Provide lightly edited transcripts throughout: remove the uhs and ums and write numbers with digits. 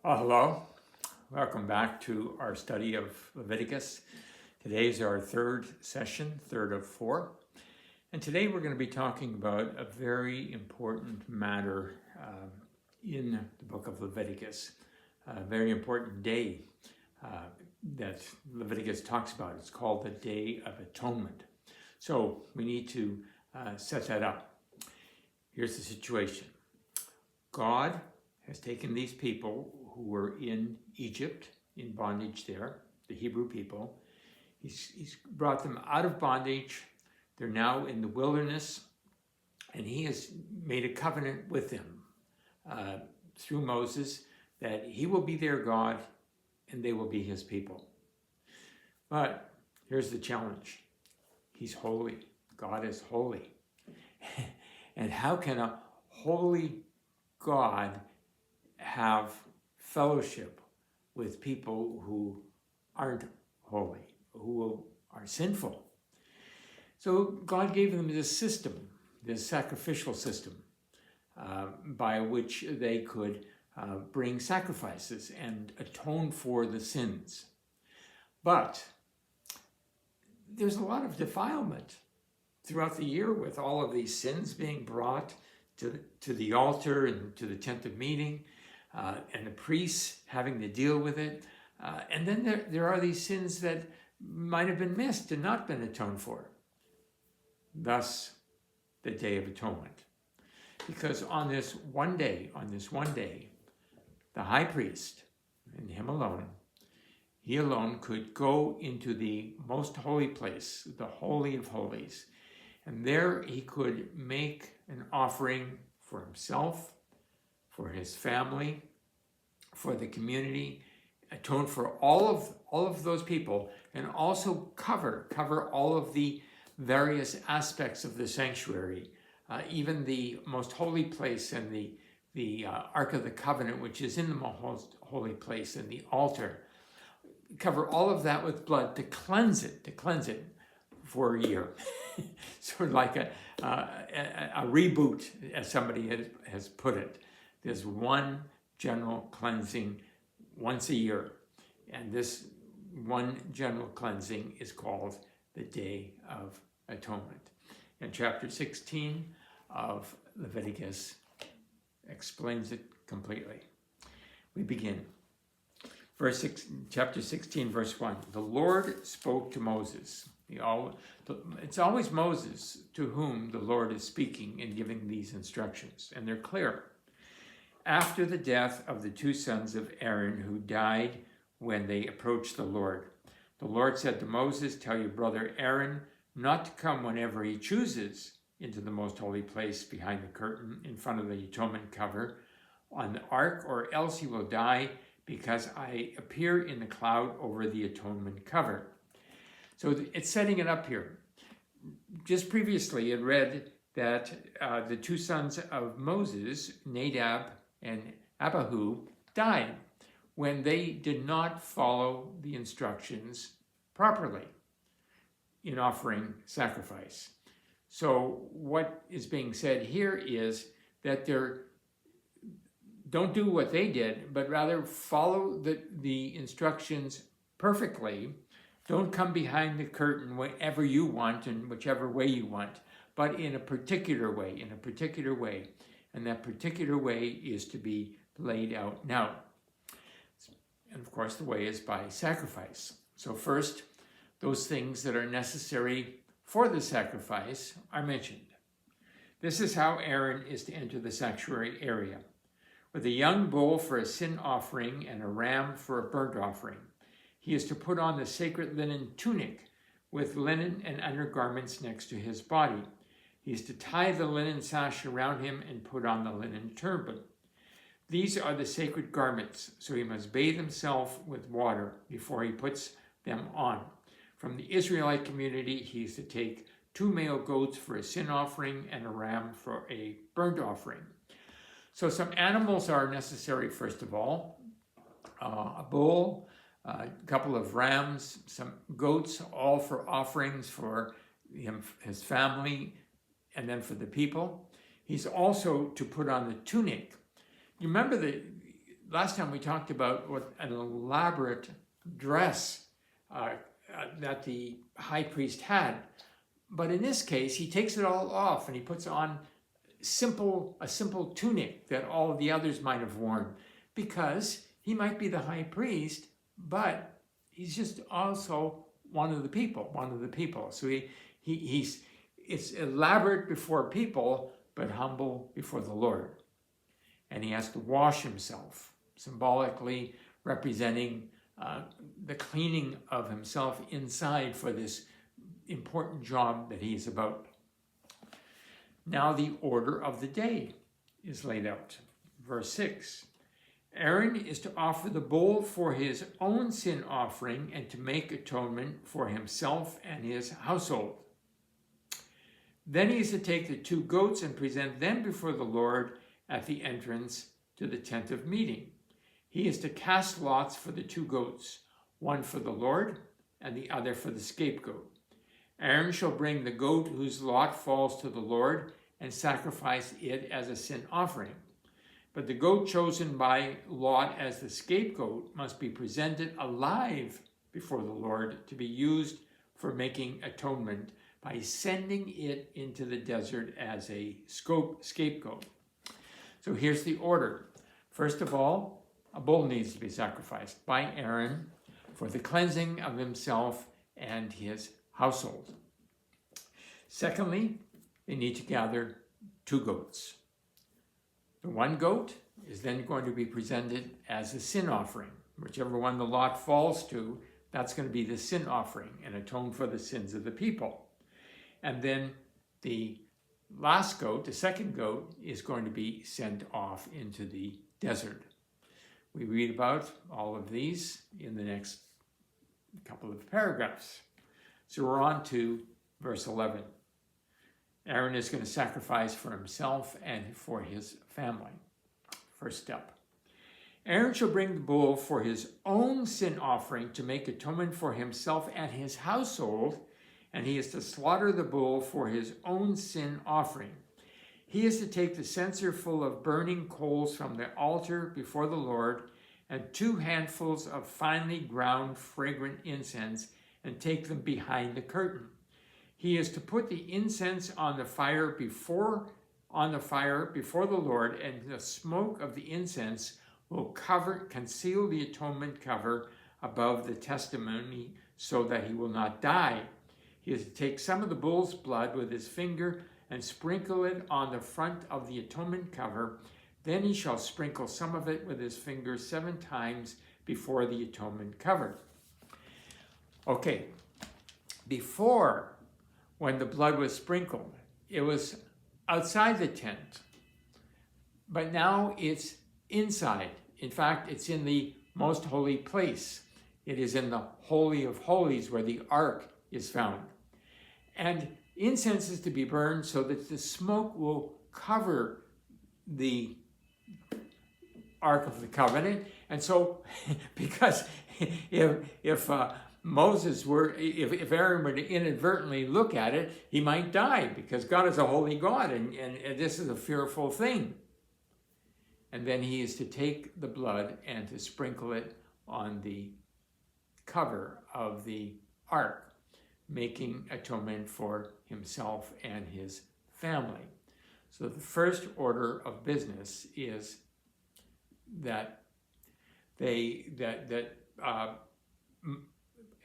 Hello, welcome back to our study of Leviticus. Today's our third session, third of four. And today we're going to be talking about a very important matter in the book of Leviticus, a very important day that Leviticus talks about. It's called the Day of Atonement. So we need to set that up. Here's the situation. God has taken these people who were in Egypt, in bondage there, the Hebrew people. He's brought them out of bondage. They're now in the wilderness, and he has made a covenant with them through Moses that he will be their God and they will be his people. But here's the challenge. He's holy. God is holy. And how can a holy God have fellowship with people who aren't holy, who are sinful? So God gave them this system, this sacrificial system, by which they could bring sacrifices and atone for the sins. But there's a lot of defilement throughout the year with all of these sins being brought to the altar and to the tent of meeting, and the priests having to deal with it. And then there are these sins that might have been missed and not been atoned for. Thus, the Day of Atonement. Because on this one day, the high priest, and him alone, he alone could go into the most holy place, the Holy of Holies. And there he could make an offering for himself, for his family, for the community, atone for all of those people, and also cover all of the various aspects of the sanctuary, even the most holy place and the Ark of the Covenant, which is in the most holy place, and the altar. Cover all of that with blood to cleanse it for a year. Sort of like a reboot, as somebody has put it. There's one general cleansing once a year. And this one general cleansing is called the Day of Atonement. And chapter 16 of Leviticus explains it completely. We begin. Chapter 16, verse 1. The Lord spoke to Moses. It's always Moses to whom the Lord is speaking and giving these instructions, and they're clear. After the death of the two sons of Aaron who died when they approached the Lord said to Moses, "Tell your brother Aaron not to come whenever he chooses into the most holy place behind the curtain in front of the atonement cover on the ark, or else he will die, because I appear in the cloud over the atonement cover." So it's setting it up here. Just previously, it read that the two sons of Moses, Nadab and Abihu, died when they did not follow the instructions properly in offering sacrifice. So what is being said here is that don't do what they did, but rather follow the instructions perfectly. Don't come behind the curtain whenever you want and whichever way you want, but in a particular way, And that particular way is to be laid out now. And of course, the way is by sacrifice. So first, those things that are necessary for the sacrifice are mentioned. This is how Aaron is to enter the sanctuary area: with a young bull for a sin offering and a ram for a burnt offering. He is to put on the sacred linen tunic with linen and undergarments next to his body. He is to tie the linen sash around him and put on the linen turban. These are the sacred garments, so he must bathe himself with water before he puts them on. From the Israelite community, he is to take 2 male goats for a sin offering and a ram for a burnt offering. So some animals are necessary, first of all. A bull, a couple of rams, some goats, all for offerings for him, his family, and then for the people. He's also to put on the tunic. You remember the last time we talked about what an elaborate dress that the high priest had. But in this case, he takes it all off and he puts on a simple tunic that all of the others might have worn, because he might be the high priest, but he's just also one of the people. So it's elaborate before people, but humble before the Lord. And he has to wash himself, symbolically representing the cleaning of himself inside for this important job that he is about. Now the order of the day is laid out. Verse 6, Aaron is to offer the bull for his own sin offering and to make atonement for himself and his household. Then he is to take the 2 goats and present them before the Lord at the entrance to the tent of meeting. He is to cast lots for the 2 goats, one for the Lord and the other for the scapegoat. Aaron shall bring the goat whose lot falls to the Lord and sacrifice it as a sin offering. But the goat chosen by lot as the scapegoat must be presented alive before the Lord to be used for making atonement by sending it into the desert as a scapegoat. So here's the order. First of all, a bull needs to be sacrificed by Aaron for the cleansing of himself and his household. Secondly, they need to gather 2 goats. The 1 goat is then going to be presented as a sin offering. Whichever one the lot falls to, that's going to be the sin offering and atone for the sins of the people. And then the last goat, the 2nd goat, is going to be sent off into the desert. We read about all of these in the next couple of paragraphs. So we're on to verse 11. Aaron is going to sacrifice for himself and for his family. First step. Aaron shall bring the bull for his own sin offering to make atonement for himself and his household, and he is to slaughter the bull for his own sin offering. He is to take the censer full of burning coals from the altar before the Lord and 2 handfuls of finely ground fragrant incense and take them behind the curtain. He is to put the incense on the fire before the Lord, and the smoke of the incense will conceal the atonement cover above the testimony so that he will not die. He is to take some of the bull's blood with his finger and sprinkle it on the front of the atonement cover. Then he shall sprinkle some of it with his finger 7 times before the atonement cover. Okay, before, when the blood was sprinkled, it was outside the tent, but now it's inside. In fact, it's in the most holy place. It is in the Holy of Holies where the Ark is found. And incense is to be burned so that the smoke will cover the Ark of the Covenant. And so, because if Aaron were to inadvertently look at it, he might die, because God is a holy God, and this is a fearful thing. And then he is to take the blood and to sprinkle it on the cover of the ark, making atonement for himself and his family. So the first order of business is that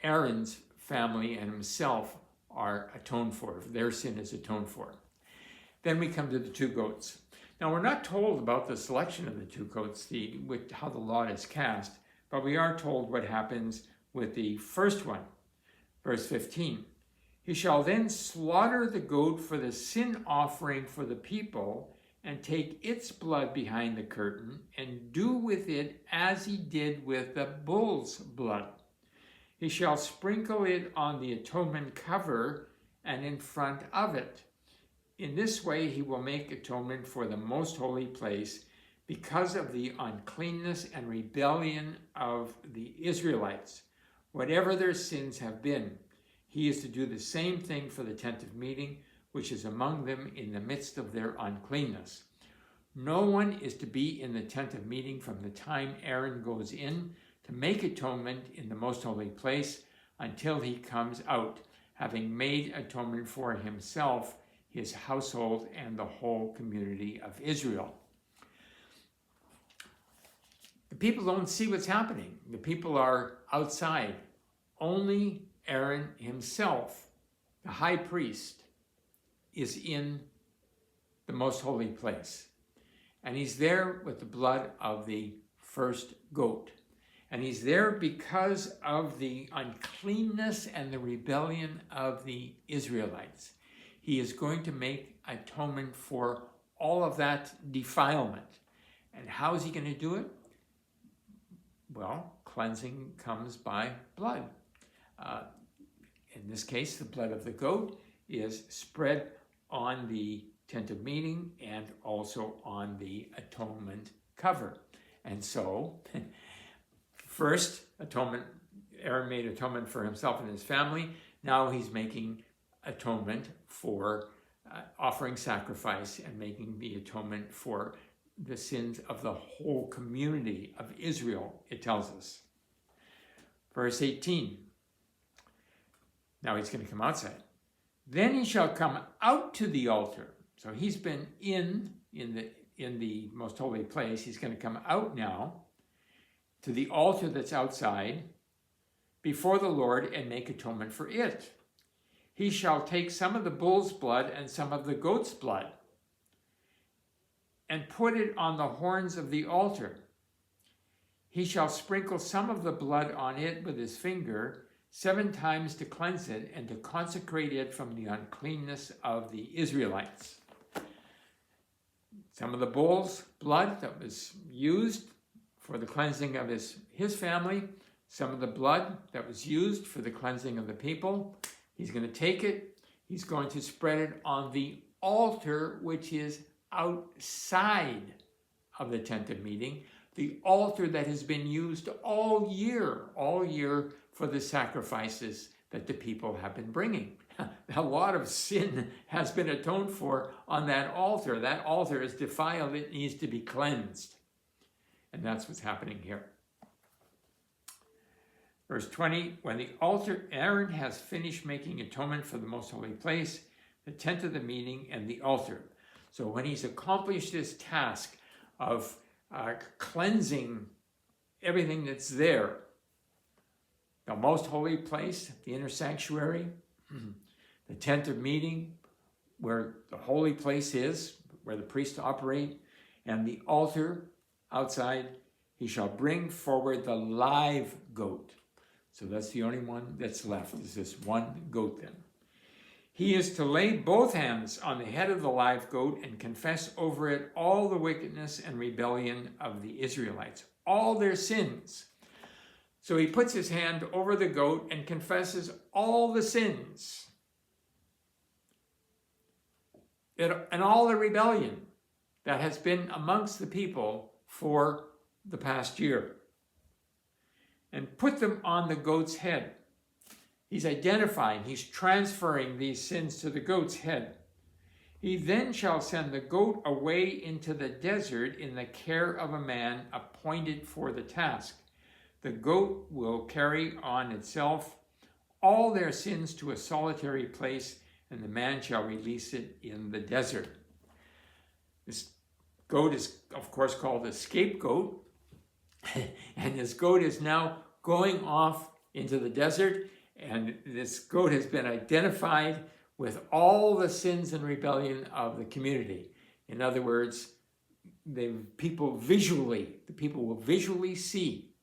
Aaron's family and himself are atoned for. Their sin is atoned for. Then we come to the 2 goats. Now, we're not told about the selection of the 2 goats, how the lot is cast, but we are told what happens with the first one. Verse 15. He shall then slaughter the goat for the sin offering for the people and take its blood behind the curtain and do with it as he did with the bull's blood. He shall sprinkle it on the atonement cover and in front of it. In this way he will make atonement for the most holy place because of the uncleanness and rebellion of the Israelites. Whatever their sins have been, he is to do the same thing for the tent of meeting, which is among them in the midst of their uncleanness. No one is to be in the tent of meeting from the time Aaron goes in to make atonement in the most holy place until he comes out, having made atonement for himself, his household, and the whole community of Israel. The people don't see what's happening. The people are outside. Only Aaron himself, the high priest, is in the most holy place. And he's there with the blood of the first goat. And he's there because of the uncleanness and the rebellion of the Israelites. He is going to make atonement for all of that defilement. And how is he going to do it? Well, cleansing comes by blood. In this case, the blood of the goat is spread on the tent of meeting and also on the atonement cover. And so, first, Aaron made atonement for himself and his family. Now he's making atonement for offering sacrifice and making the atonement for the sins of the whole community of Israel, it tells us. Verse 18. Now he's going to come outside. Then he shall come out to the altar. So he's been in the most holy place. He's going to come out now to the altar that's outside before the Lord and make atonement for it. He shall take some of the bull's blood and some of the goat's blood and put it on the horns of the altar. He shall sprinkle some of the blood on it with his finger 7 times to cleanse it and to consecrate it from the uncleanness of the Israelites. Some of the bull's blood that was used for the cleansing of his family, some of the blood that was used for the cleansing of the people. He's going to take it, he's going to spread it on the altar, which is outside of the tent of meeting, the altar that has been used all year for the sacrifices that the people have been bringing. A lot of sin has been atoned for on that altar. That altar is defiled, it needs to be cleansed. And that's what's happening here. Verse 20, when the altar, Aaron has finished making atonement for the most holy place, the tent of the meeting, and the altar. So when he's accomplished this task of cleansing everything that's there, the most holy place, the inner sanctuary, the tent of meeting, where the holy place is, where the priests operate, and the altar outside, he shall bring forward the live goat. So that's the only one that's left, is this one goat then. He is to lay both hands on the head of the live goat and confess over it all the wickedness and rebellion of the Israelites, all their sins. So he puts his hand over the goat and confesses all the sins and all the rebellion that has been amongst the people for the past year, and put them on the goat's head. He's identifying, he's transferring these sins to the goat's head. He then shall send the goat away into the desert in the care of a man appointed for the task. The goat will carry on itself all their sins to a solitary place, and the man shall release it in the desert. This goat is, of course, called a scapegoat, and this goat is now going off into the desert, and this goat has been identified with all the sins and rebellion of the community. In other words, the people will visually see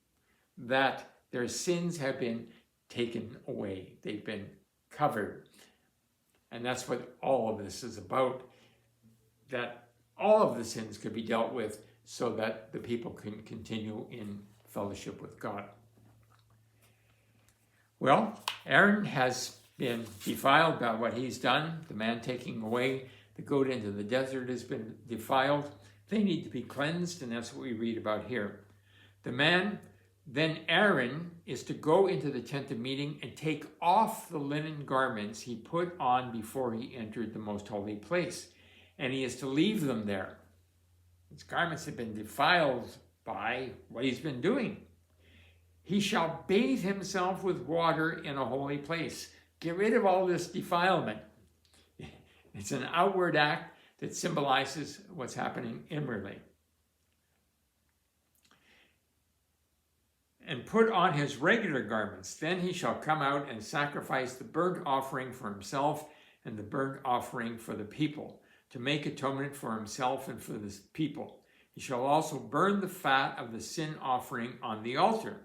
that their sins have been taken away. They've been covered. And that's what all of this is about, that all of the sins could be dealt with so that the people can continue in fellowship with God. Well, Aaron has been defiled by what he's done. The man taking away the goat into the desert has been defiled. They need to be cleansed, and that's what we read about here. Then Aaron is to go into the tent of meeting and take off the linen garments he put on before he entered the most holy place. And he is to leave them there. His garments have been defiled by what he's been doing. He shall bathe himself with water in a holy place. Get rid of all this defilement. It's an outward act that symbolizes what's happening inwardly. And put on his regular garments. Then he shall come out and sacrifice the burnt offering for himself and the burnt offering for the people, to make atonement for himself and for the people. He shall also burn the fat of the sin offering on the altar.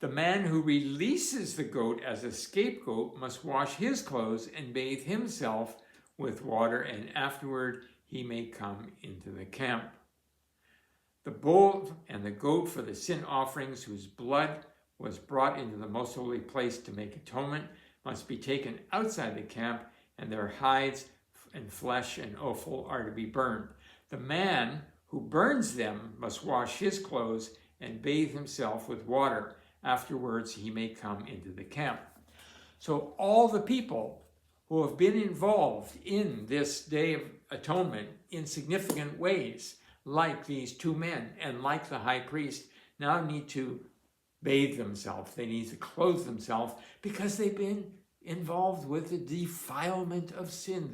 The man who releases the goat as a scapegoat must wash his clothes and bathe himself with water, and afterward he may come into the camp. The bull and the goat for the sin offerings, whose blood was brought into the most holy place to make atonement, must be taken outside the camp, and their hides and flesh and offal are to be burned. The man who burns them must wash his clothes and bathe himself with water. Afterwards he may come into the camp. So all the people who have been involved in this Day of Atonement in significant ways, like these two men and like the high priest, now need to bathe themselves. They need to clothe themselves because they've been involved with the defilement of sin,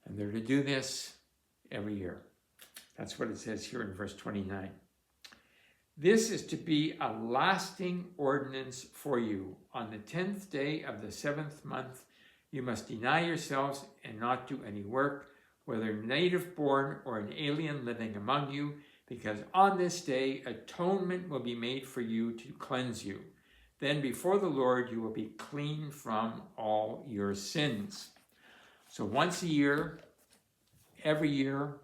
And they're to do this every year. That's what it says here in verse 29. This is to be a lasting ordinance for you. On the 10th day of the 7th month, you must deny yourselves and not do any work, whether native born or an alien living among you, because on this day atonement will be made for you to cleanse you. Then before the Lord you will be clean from all your sins. So once a year, every year,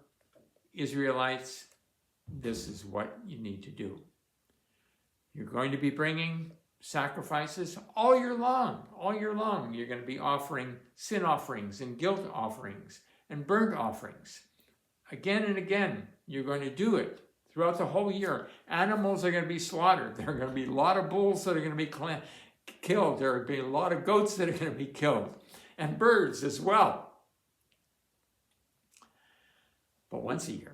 Israelites, this is what you need to do. You're going to be bringing sacrifices all year long. You're going to be offering sin offerings and guilt offerings and burnt offerings. Again and again, you're going to do it throughout the whole year. Animals are going to be slaughtered. There are going to be a lot of bulls that are going to be killed. There are going to be a lot of goats that are going to be killed. And birds as well. But once a year,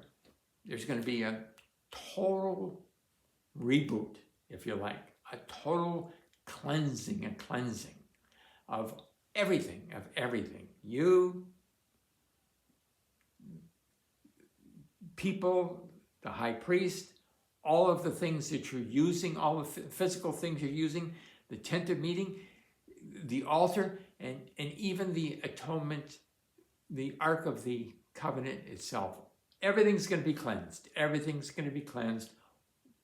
there's going to be a total reboot, if you like, a total cleansing of everything, You, people, the high priest, all of the things that you're using, all the physical things you're using, the tent of meeting, the altar, and even the atonement, the Ark of the Covenant itself. Everything's going to be cleansed. Everything's going to be cleansed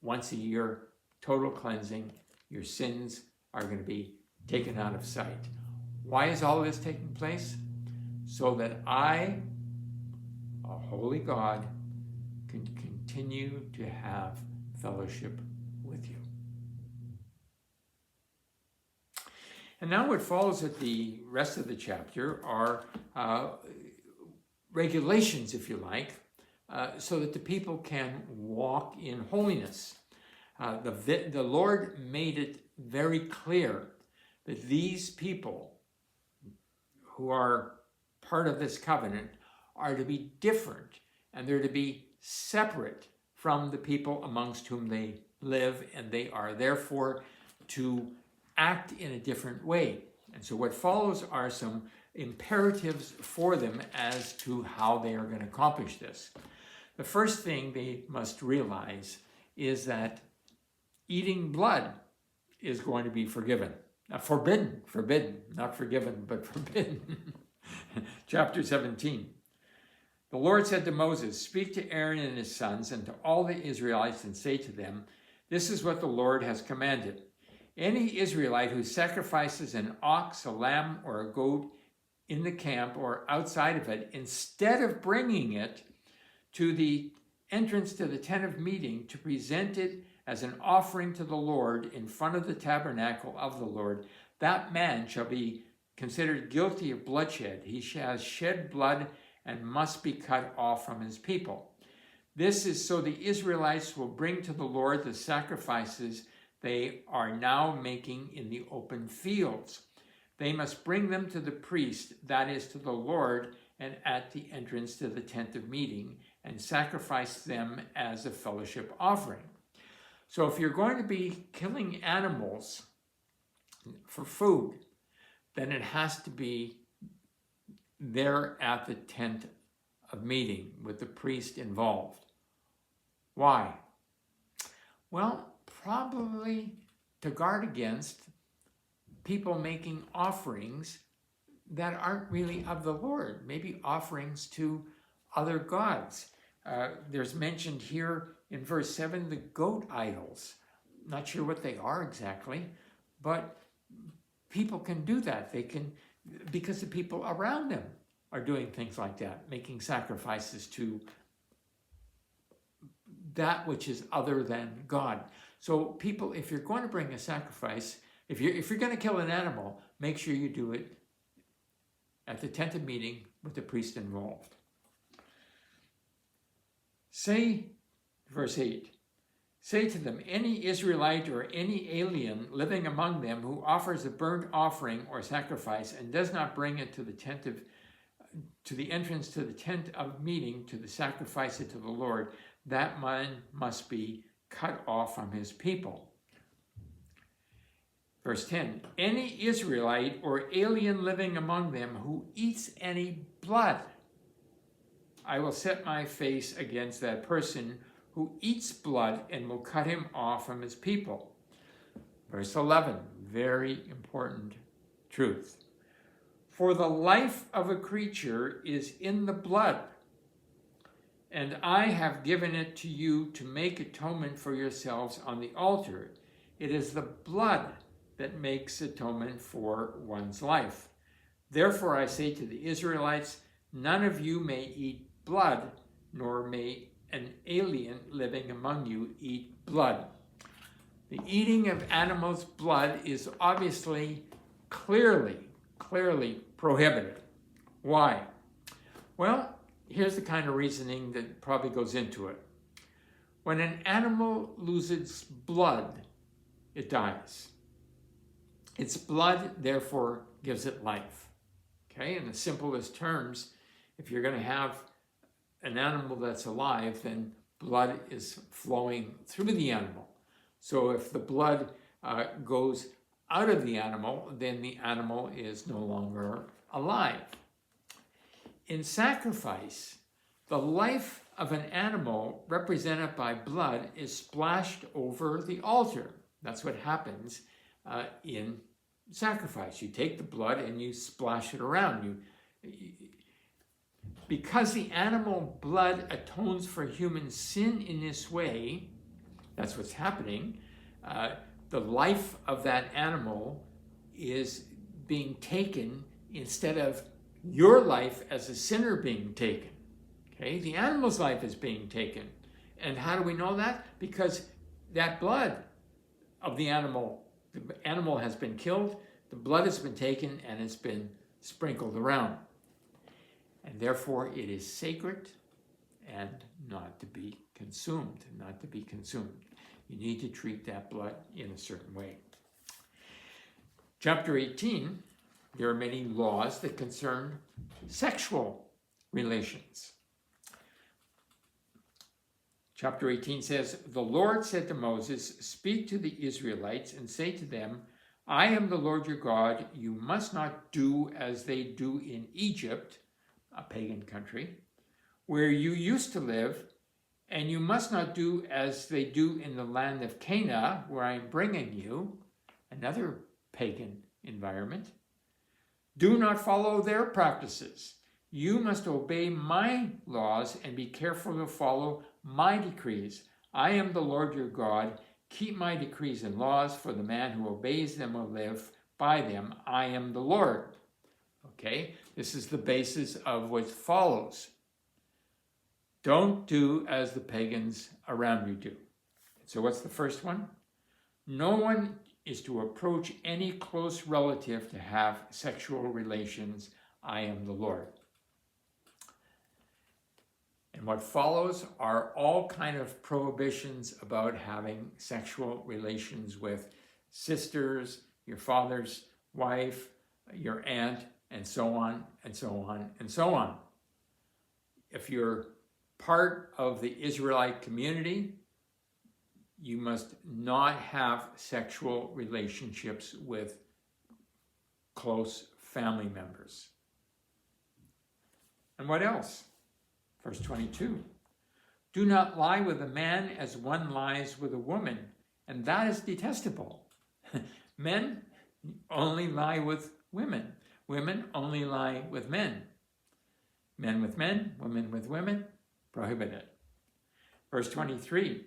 once a year, total cleansing. Your sins are going to be taken out of sight. Why is all of this taking place? So that I, a holy God, can continue to have fellowship with you. And now what follows at the rest of the chapter are regulations, if you like, so that the people can walk in holiness. The Lord made it very clear that these people who are part of this covenant are to be different, and they're to be separate from the people amongst whom they live, and they are therefore to act in a different way. And so what follows are some imperatives for them as to how they are going to accomplish this. The first thing they must realize is that eating blood is going to be forbidden, not forgiven, but forbidden. Chapter 17. The Lord said to Moses, "Speak to Aaron and his sons and to all the Israelites and say to them, this is what the Lord has commanded. Any Israelite who sacrifices an ox, a lamb, or a goat in the camp or outside of it, instead of bringing it to the entrance to the tent of meeting to present it as an offering to the Lord in front of the tabernacle of the Lord, that man shall be considered guilty of bloodshed. He has shed blood and must be cut off from his people. This is so the Israelites will bring to the Lord the sacrifices they are now making in the open fields. They must bring them to the priest, that is to the Lord, and at the entrance to the tent of meeting, and sacrifice them as a fellowship offering. So if you're going to be killing animals for food, then it has to be there at the tent of meeting with the priest involved. Why? Well, probably to guard against people making offerings that aren't really of the Lord, maybe offerings to other gods. There's mentioned here in verse 7 the goat idols. Not sure what they are exactly, but people can do that. They can, because the people around them are doing things like that, making sacrifices to that which is other than God. So people, if you're going to bring a sacrifice, if you're going to kill an animal, make sure you do it at the tent of meeting with the priest involved. Say, verse 8, say to them, any Israelite or any alien living among them who offers a burnt offering or sacrifice and does not bring it to the entrance to the tent of meeting to sacrifice it to the Lord, that man must be cut off from his people. Verse 10, any Israelite or alien living among them who eats any blood, I will set my face against that person who eats blood and will cut him off from his people. Verse 11, very important truth. For the life of a creature is in the blood, and I have given it to you to make atonement for yourselves on the altar. It is the blood that makes atonement for one's life. Therefore I say to the Israelites, none of you may eat blood, nor may an alien living among you eat blood. The eating of animals' blood is obviously clearly prohibited. Why? Well, here's the kind of reasoning that probably goes into it. When an animal loses blood, it dies. Its blood, therefore, gives it life. Okay, in the simplest terms, if you're going to have an animal that's alive, then blood is flowing through the animal. So if the blood goes out of the animal, then the animal is no longer alive. In sacrifice, the life of an animal represented by blood is splashed over the altar. That's what happens in sacrifice. You take the blood and you splash it around. Because the animal blood atones for human sin in this way, that's what's happening, the life of that animal is being taken instead of your life as a sinner being taken. Okay, the animal's life is being taken. And how do we know that? Because that blood of the animal has been killed, the blood has been taken, and it's been sprinkled around. And therefore it is sacred and not to be consumed, You need to treat that blood in a certain way. Chapter 18, there are many laws that concern sexual relations. Chapter 18 says, the Lord said to Moses, speak to the Israelites and say to them, I am the Lord your God. You must not do as they do in Egypt, a pagan country, where you used to live, and you must not do as they do in the land of Canaan, where I am bringing you, another pagan environment. Do not follow their practices. You must obey my laws and be careful to follow my decrees. I am the Lord your God. Keep my decrees and laws, for the man who obeys them will live by them. I am the Lord. Okay, this is the basis of what follows. Don't do as the pagans around you do. So what's the first one? No one is to approach any close relative to have sexual relations. I am the Lord. And what follows are all kind of prohibitions about having sexual relations with sisters, your father's wife, your aunt, and so on, and so on, and so on. if you're part of the Israelite community, you must not have sexual relationships with close family members. And what else? Verse 22. Do not lie with a man as one lies with a woman, and that is detestable. Men only lie with women. Women only lie with men. Men with men, women with women, prohibited. Verse 23.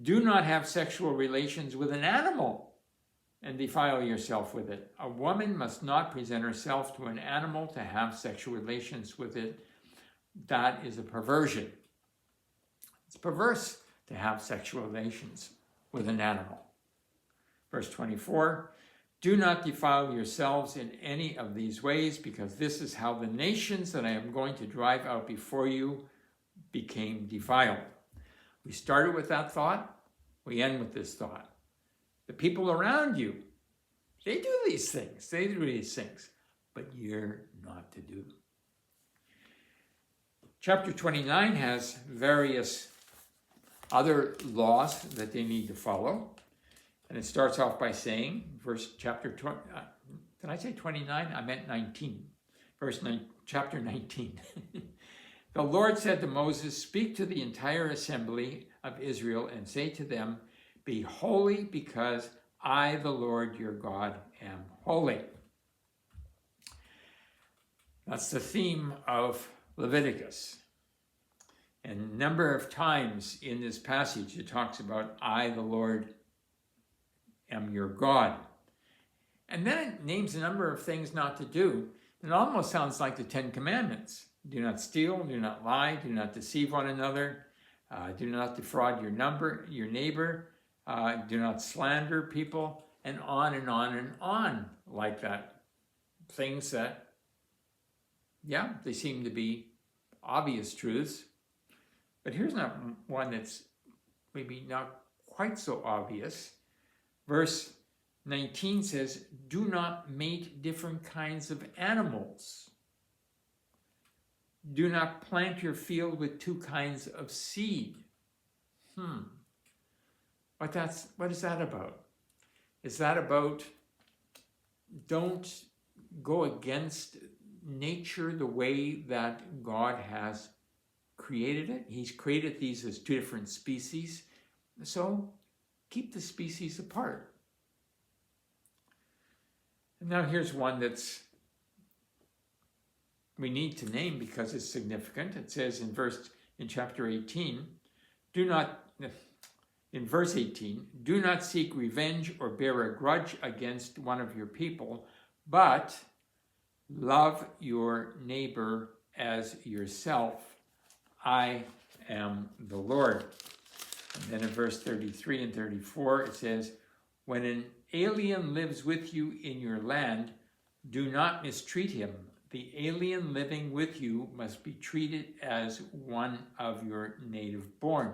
Do not have sexual relations with an animal and defile yourself with it. A woman must not present herself to an animal to have sexual relations with it. That is a perversion. It's perverse to have sexual relations with an animal. Verse 24, do not defile yourselves in any of these ways, because this is how the nations that I am going to drive out before you became defiled. We started with that thought, we end with this thought. The people around you, they do these things, but you're not to do them. Chapter 29 has various other laws that they need to follow. And it starts off by saying, chapter 20, did I say 29? I meant 19. Chapter 19. The Lord said to Moses, speak to the entire assembly of Israel and say to them, be holy because I, the Lord your God, am holy. That's the theme of Leviticus. And a number of times in this passage it talks about I, the Lord, am your God. And then it names a number of things not to do. It almost sounds like the Ten Commandments. Do not steal, do not lie, do not deceive one another, do not defraud your neighbor, do not slander people, and on and on and on like that. Things that, yeah, they seem to be obvious truths. But here's not one that's maybe not quite so obvious. Verse 19 says, do not mate different kinds of animals. Do not plant your field with two kinds of seed. What is that about? Is that about don't go against nature the way that God has created it? He's created these as two different species. So keep the species apart. And now here's one that's we need to name because it's significant. It says in chapter 18, in verse 18, do not seek revenge or bear a grudge against one of your people, but love your neighbor as yourself. I am the Lord. And then in verse 33 and 34, it says, when an alien lives with you in your land, do not mistreat him. The alien living with you must be treated as one of your native born.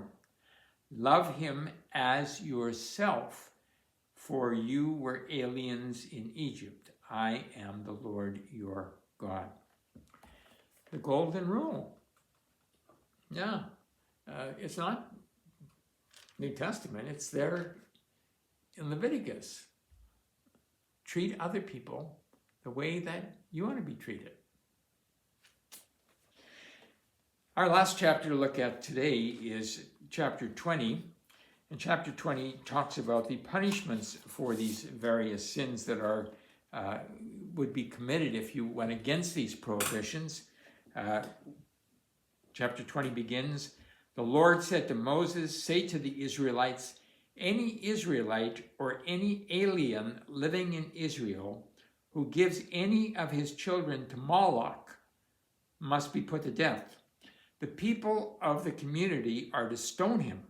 Love him as yourself, for you were aliens in Egypt. I am the Lord your God. The golden rule. Yeah, it's not New Testament, it's there in Leviticus. Treat other people the way that you want to be treated. Our last chapter to look at today is chapter 20. And chapter 20 talks about the punishments for these various sins that would be committed if you went against these prohibitions. Chapter 20 begins, the Lord said to Moses, say to the Israelites, any Israelite or any alien living in Israel who gives any of his children to Moloch must be put to death. The people of the community are to stone him.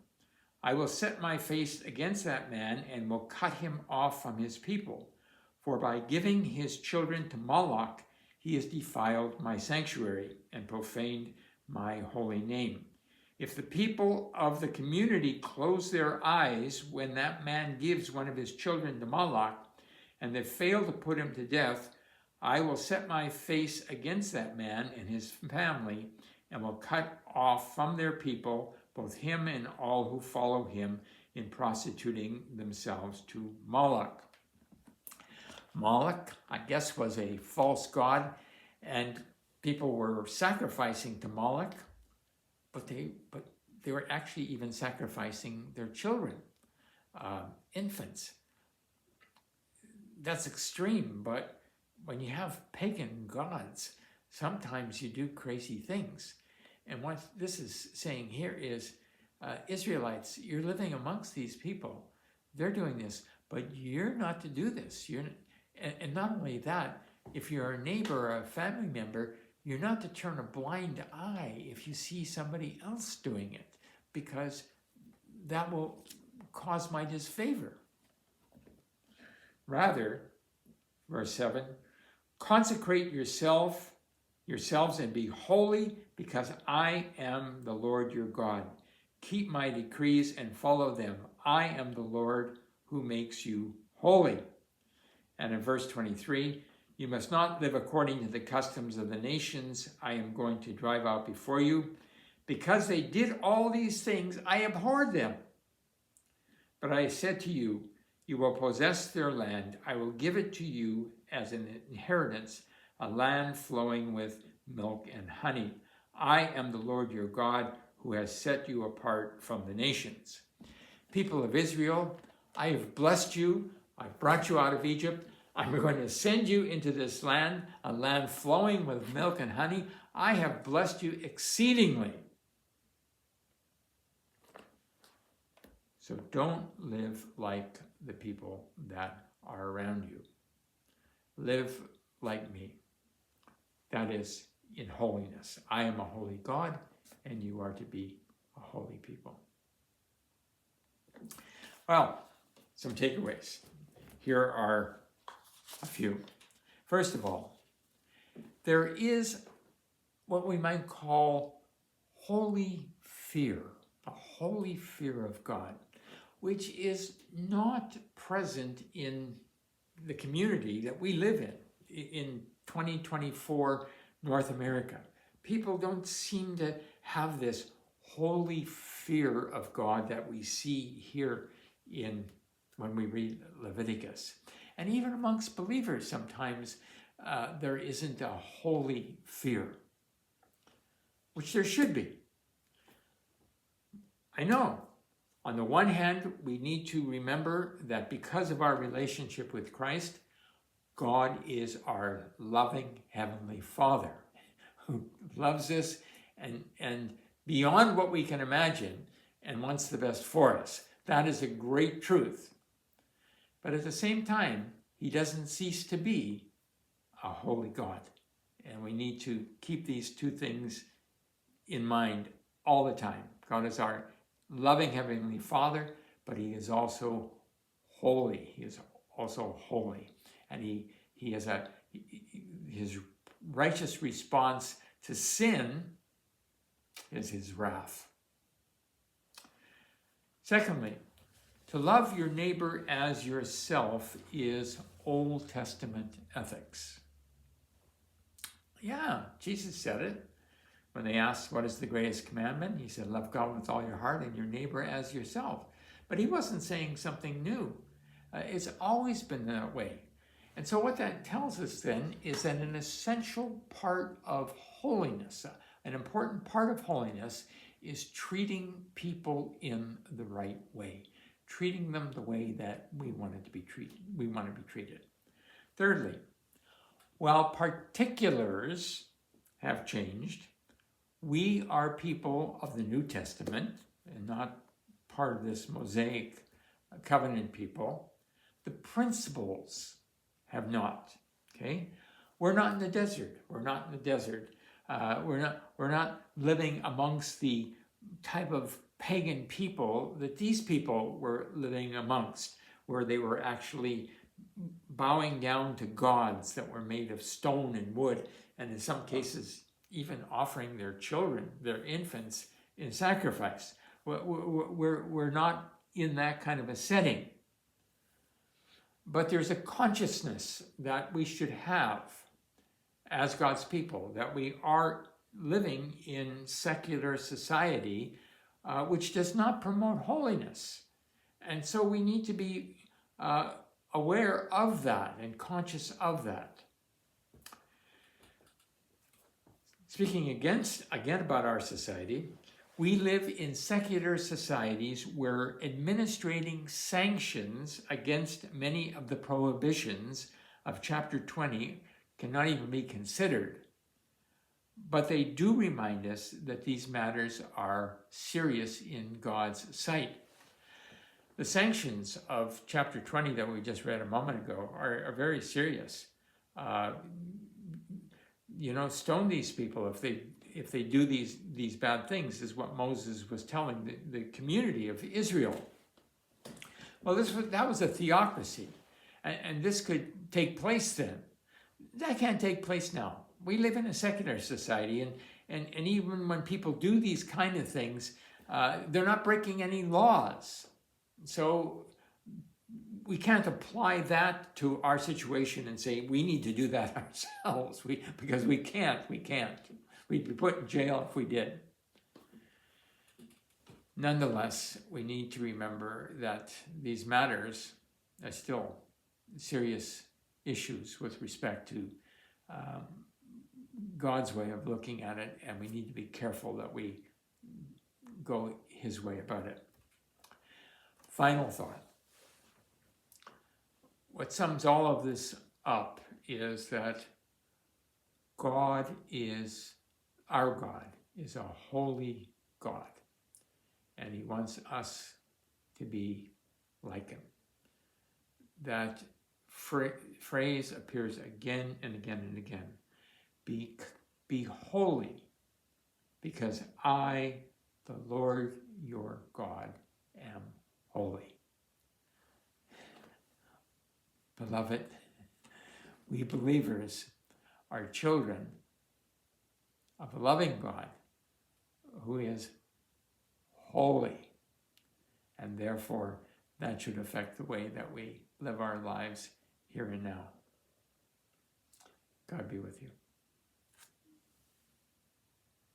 I will set my face against that man and will cut him off from his people. For by giving his children to Moloch, he has defiled my sanctuary and profaned my holy name. If the people of the community close their eyes when that man gives one of his children to Moloch, and they fail to put him to death, I will set my face against that man and his family, and will cut off from their people both him and all who follow him in prostituting themselves to Moloch. Moloch, I guess, was a false god, and people were sacrificing to Moloch, but they were actually even sacrificing their children, infants. That's extreme, but when you have pagan gods, sometimes you do crazy things. And what this is saying here is, Israelites, you're living amongst these people. They're doing this, but you're not to do this. And not only that, if you're a neighbor or a family member, you're not to turn a blind eye if you see somebody else doing it, because that will cause my disfavor. Rather, verse 7, consecrate yourselves and be holy, because I am the Lord your God. Keep my decrees and follow them. I am the Lord who makes you holy. And in verse 23, you must not live according to the customs of the nations I am going to drive out before you. Because they did all these things, I abhorred them. But I said to you, you will possess their land. I will give it to you as an inheritance, a land flowing with milk and honey. I am the Lord your God, who has set you apart from the nations. People of Israel, I have blessed you. I've brought you out of Egypt. I'm going to send you into this land, a land flowing with milk and honey. I have blessed you exceedingly. So don't live like the people that are around you. Live like me. That is in holiness. I am a holy God, and you are to be a holy people. Well, some takeaways. Here are a few. First of all, there is what we might call holy fear, a holy fear of God, which is not present in the community that we live in 2024 North America. People don't seem to have this holy fear of God that we see here when we read Leviticus. And even amongst believers, sometimes there isn't a holy fear, which there should be. I know, on the one hand, we need to remember that because of our relationship with Christ, God is our loving Heavenly Father who loves us and beyond what we can imagine and wants the best for us. That is a great truth. But at the same time, he doesn't cease to be a holy God. And we need to keep these two things in mind all the time. God is our loving Heavenly Father, but he is also holy. He is also holy. And he has his righteous response to sin is his wrath. Secondly, to love your neighbor as yourself is Old Testament ethics. Yeah, Jesus said it. When they asked, what is the greatest commandment? He said, love God with all your heart and your neighbor as yourself. But he wasn't saying something new. It's always been that way. And so what that tells us then is that an essential part of holiness, an important part of holiness, is treating people in the right way, treating them the way that we want to be treated. Thirdly, while particulars have changed, we are people of the New Testament and not part of this Mosaic covenant people. The principles have not. Okay, we're not in the desert. We're not in the desert. We're not living amongst the type of pagan people that these people were living amongst, where they were actually bowing down to gods that were made of stone and wood, and in some cases even offering their children, their infants, in sacrifice. We're not in that kind of a setting. But there's a consciousness that we should have as God's people, that we are living in secular society, which does not promote holiness. And so we need to be aware of that and conscious of that. Speaking again about our society, we live in secular societies where administrating sanctions against many of the prohibitions of chapter 20 cannot even be considered. But they do remind us that these matters are serious in God's sight. The sanctions of chapter 20 that we just read a moment ago are very serious. Stone these people if they do these bad things, is what Moses was telling the community of Israel. Well, that was a theocracy, and this could take place then. That can't take place now. We live in a secular society, and even when people do these kind of things, they're not breaking any laws. So we can't apply that to our situation and say we need to do that ourselves, because we can't. We'd be put in jail if we did. Nonetheless, we need to remember that these matters are still serious issues with respect to God's way of looking at it, and we need to be careful that we go his way about it. Final thought. What sums all of this up is that our God is a holy God, and he wants us to be like him. That phrase appears again and again and again. Be holy, because I, the Lord your God, am holy. Beloved, we believers are children of a loving God who is holy, and therefore that should affect the way that we live our lives here and now. God be with you.